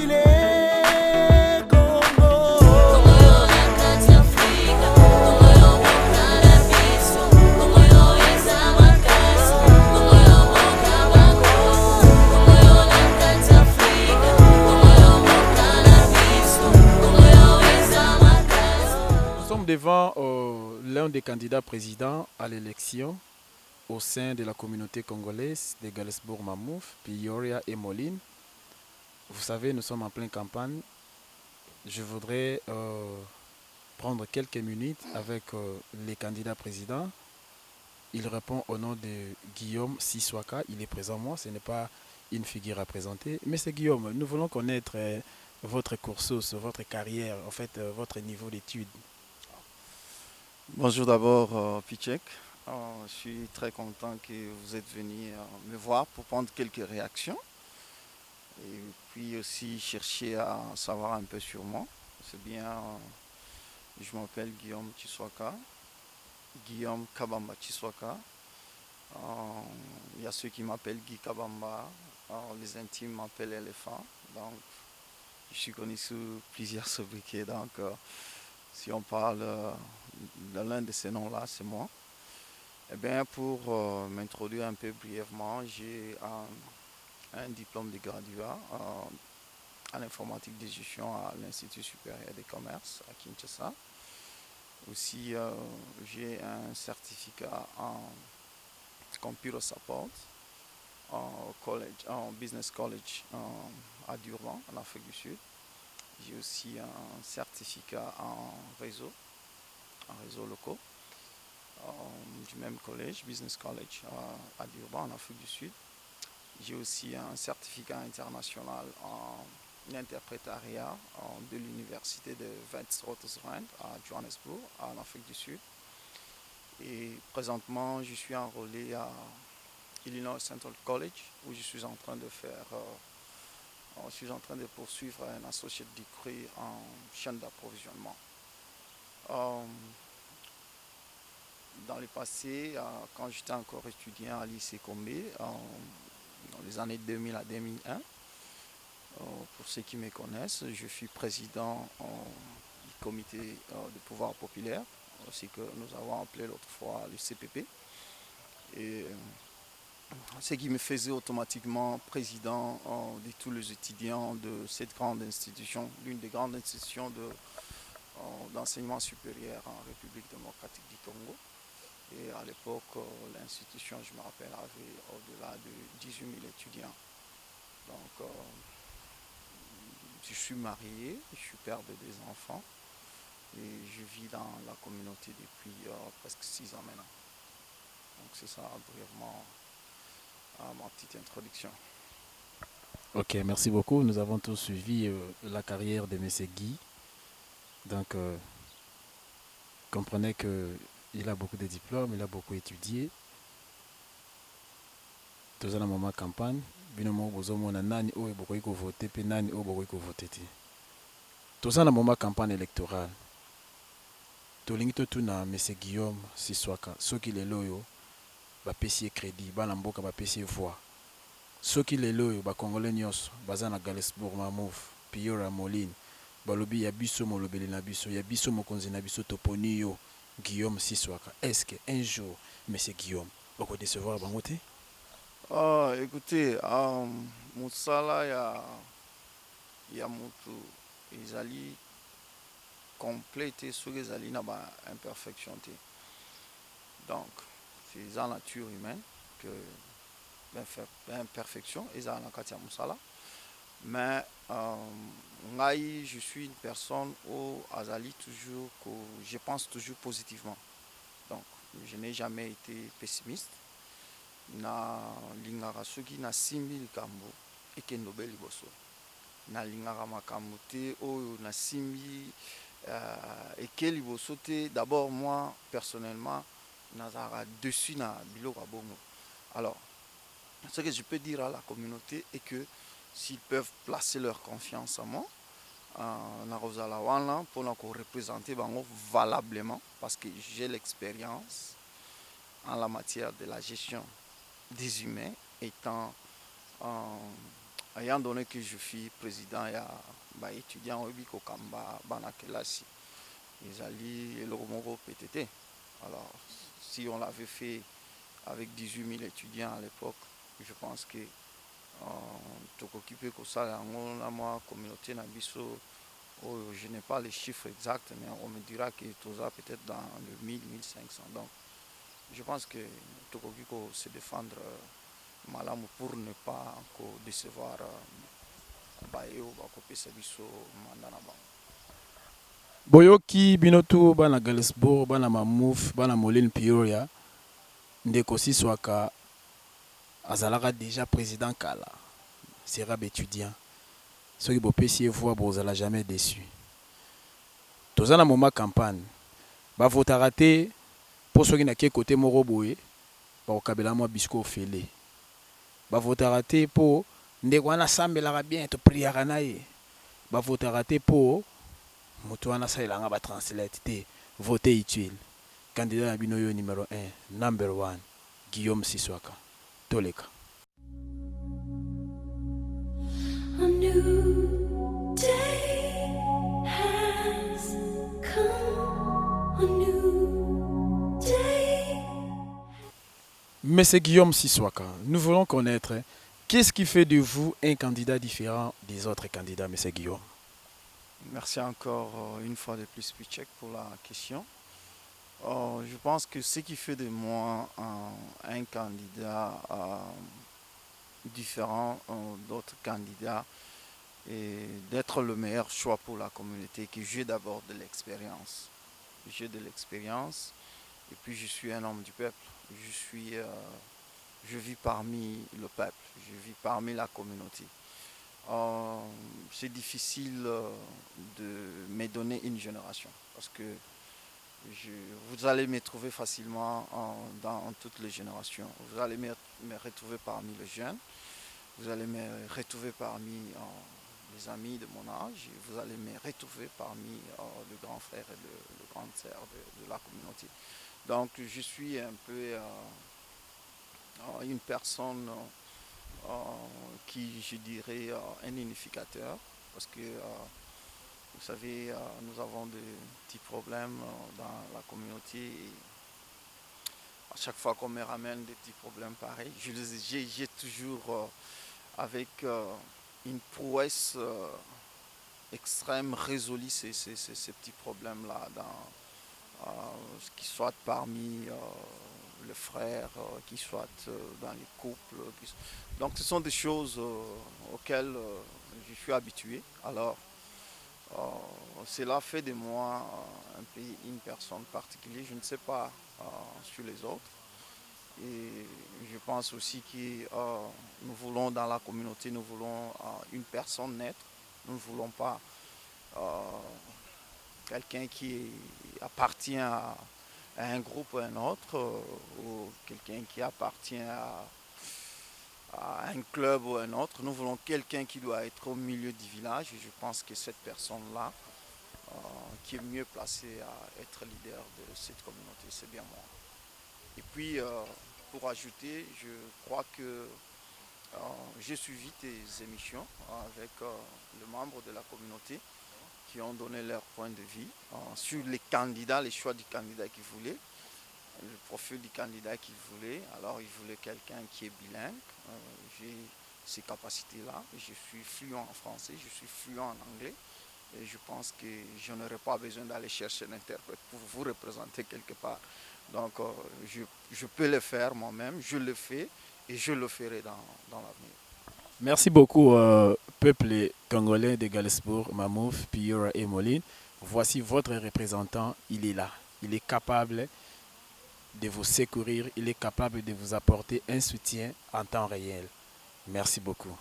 populaire Congo. Nous sommes devant l'un des candidats présidents à l'élection au sein de la communauté congolaise de Galesbourg-Mamouf, Peoria et Moline. Vous savez, nous sommes en pleine campagne. Je voudrais prendre quelques minutes avec les candidats présidents. Il répond au nom de Guillaume Siswaka. Il est présent, moi, ce n'est pas une figure à présenter. Monsieur Guillaume, nous voulons connaître votre cursus, votre carrière, en fait, votre niveau d'études. Bonjour d'abord, Pichek. Je suis très content que vous êtes venu me voir pour prendre quelques réactions et puis aussi chercher à savoir un peu sur moi. C'est bien, je m'appelle Guillaume Chiswaka, Guillaume Kabamba Chiswaka. Il y a ceux qui m'appellent Guy Kabamba, les intimes m'appellent Éléphant. Donc, je suis connu sous plusieurs sobriquets. Donc, si on parle de l'un de ces noms-là, c'est moi. Eh bien, pour m'introduire un peu brièvement, j'ai un diplôme de graduat en informatique de gestion à l'Institut supérieur des commerces à Kinshasa. Aussi, j'ai un certificat en computer support en business college à Durban, en Afrique du Sud. J'ai aussi un certificat en réseau locaux du même collège, Business College à Durban, en Afrique du Sud. J'ai aussi un certificat international en interprétariat de l'université de Witwatersrand à Johannesburg, en Afrique du Sud. Et présentement, je suis enrôlé à Illinois Central College, où je suis en train de poursuivre un associate degree en chaîne d'approvisionnement. Dans le passé, quand j'étais encore étudiant à lycée Combé, dans les années 2000 à 2001, pour ceux qui me connaissent, je suis président du comité de pouvoir populaire, ce que nous avons appelé l'autre fois le CPP. Et ce qui me faisait automatiquement président de tous les étudiants de cette grande institution, l'une des grandes institutions d'enseignement supérieur en République démocratique du Congo. Et à l'époque, l'institution, je me rappelle, avait au-delà de 18 000 étudiants. Donc, je suis marié, je suis père de 2 enfants et je vis dans la communauté depuis presque 6 ans maintenant. Donc, c'est ça brièvement ma petite introduction. Ok, merci beaucoup. Nous avons tous suivi la carrière de M. Guy. Donc, comprenez qu'il a beaucoup de diplômes, il a beaucoup étudié. Tous en moment campagne, binomo bozomona nani oyo bokoki ko voter pe nani oyo bokoki ko voter te. Tous en moment campagne électorale. Tolingi totuna M. Guillaume Siswaka, soki lelo oyo bapesi crédit, bana mboka bapesi voix. Soki lelo oyo ba congolais nyonso baza na Galesbourg Mamouf, Peoria Moline, balobi ya biso molobeli na biso, ya biso mokonzi na biso toponi yo Guillaume Siswaka. Est-ce que un jour M. Guillaume va décevoir bango te? Écoutez, mosala ya mutu ezali complète soki ezali na ba imperfection te. Donc, c'est la nature humaine que l'imperfection ezala na kati ya mosala. Mais ngai, je suis une personne où azali toujours que je pense toujours positivement. Donc, je n'ai jamais été pessimiste. Na lingaka soki na simbi likambo ekendobeli liboso. Na lingaka makambo te oyo na simbi eke liboso te. D'abord, moi personnellement, nazara dessus na biloko bongo. Alors, ce que je peux dire à la communauté est que s'ils peuvent placer leur confiance en moi, na kozala wana pour représenter bango valablement, parce que j'ai l'expérience en la matière de la gestion des humains, étant ayant donné que je suis président, il y a étudiant au Kamba, Banakelasi, Izali et Lomoro PTT. Alors, si on l'avait fait avec 18 000 étudiants à l'époque, je pense que Tokokipe Kosala, la communauté Nabiso, je n'ai pas les chiffres exacts, mais on me dira que Toza peut-être dans le 1000-1500. Donc, je pense que Tokokiko se défendre malamu pour ne pas encore décevoir Bayo, Bakope Sabiso, Mandanaba. Boyoki binotu bana Galesbourg, bana Mamouf, bana Moline Peoria, ndeko Siswaka azalaka déjà président kala, sera étudiant. Ceux qui bopesi voix bozala jamais déçu. Tozana moment campagne, ba votera te pour ceux qui na côté moko boye, ba okabela mo bisko fele. Ba votera te pour ndeko wana sambelaka bien to priaka na ye. Ba votera te pour moto wana sailanga ba translate te, voter utile. Candidat na bino yo numéro 1, number 1, Guillaume Siswaka. Toleka. A new day has come, a new day. Monsieur Guillaume Siswaka, nous voulons connaître qu'est-ce qui fait de vous un candidat différent des autres candidats, Monsieur Guillaume. Merci encore une fois de plus, Pichek, pour la question. Je pense que ce qui fait de moi un candidat différent d'autres candidats et d'être le meilleur choix pour la communauté, que j'ai d'abord de l'expérience. J'ai de l'expérience et puis je suis un homme du peuple. Je vis parmi le peuple, je vis parmi la communauté. C'est difficile de me donner une génération parce que vous allez me trouver facilement dans toutes les générations. Vous allez me retrouver parmi les jeunes, vous allez me retrouver parmi les amis de mon âge, vous allez me retrouver parmi le grand frère et le grand sœur de la communauté. Donc je suis un peu une personne qui, je dirais, un unificateur parce que vous savez, nous avons des petits problèmes dans la communauté et à chaque fois qu'on me ramène des petits problèmes pareils, j'ai toujours avec une prouesse extrême résolu ces petits problèmes-là, qui soient parmi les frères, qui soient dans les couples. Donc ce sont des choses auxquelles je suis habitué. Alors, cela fait de moi une personne particulière, je ne sais pas sur les autres. Et je pense aussi que nous voulons dans la communauté, nous voulons une personne naître. Nous ne voulons pas quelqu'un qui appartient à un groupe ou à un autre, ou quelqu'un qui appartient à un club ou un autre. Nous voulons quelqu'un qui doit être au milieu du village et je pense que cette personne-là, qui est mieux placée à être leader de cette communauté, c'est bien moi. Et puis, pour ajouter, je crois que j'ai suivi tes émissions avec les membres de la communauté qui ont donné leur point de vue sur les candidats, les choix du candidat qu'ils voulaient, le profil du candidat qu'ils voulaient. Alors, ils voulaient quelqu'un qui est bilingue. J'ai ces capacités-là. Je suis fluent en français, je suis fluent en anglais. Et je pense que je n'aurai pas besoin d'aller chercher un interprète pour vous représenter quelque part. Donc, je peux le faire moi-même, je le fais et je le ferai dans l'avenir. Merci beaucoup, peuple congolais de Galesbourg, Mamouf, Piora et Moline. Voici votre représentant, il est là. Il est capable de vous secourir, il est capable de vous apporter un soutien en temps réel. Merci beaucoup.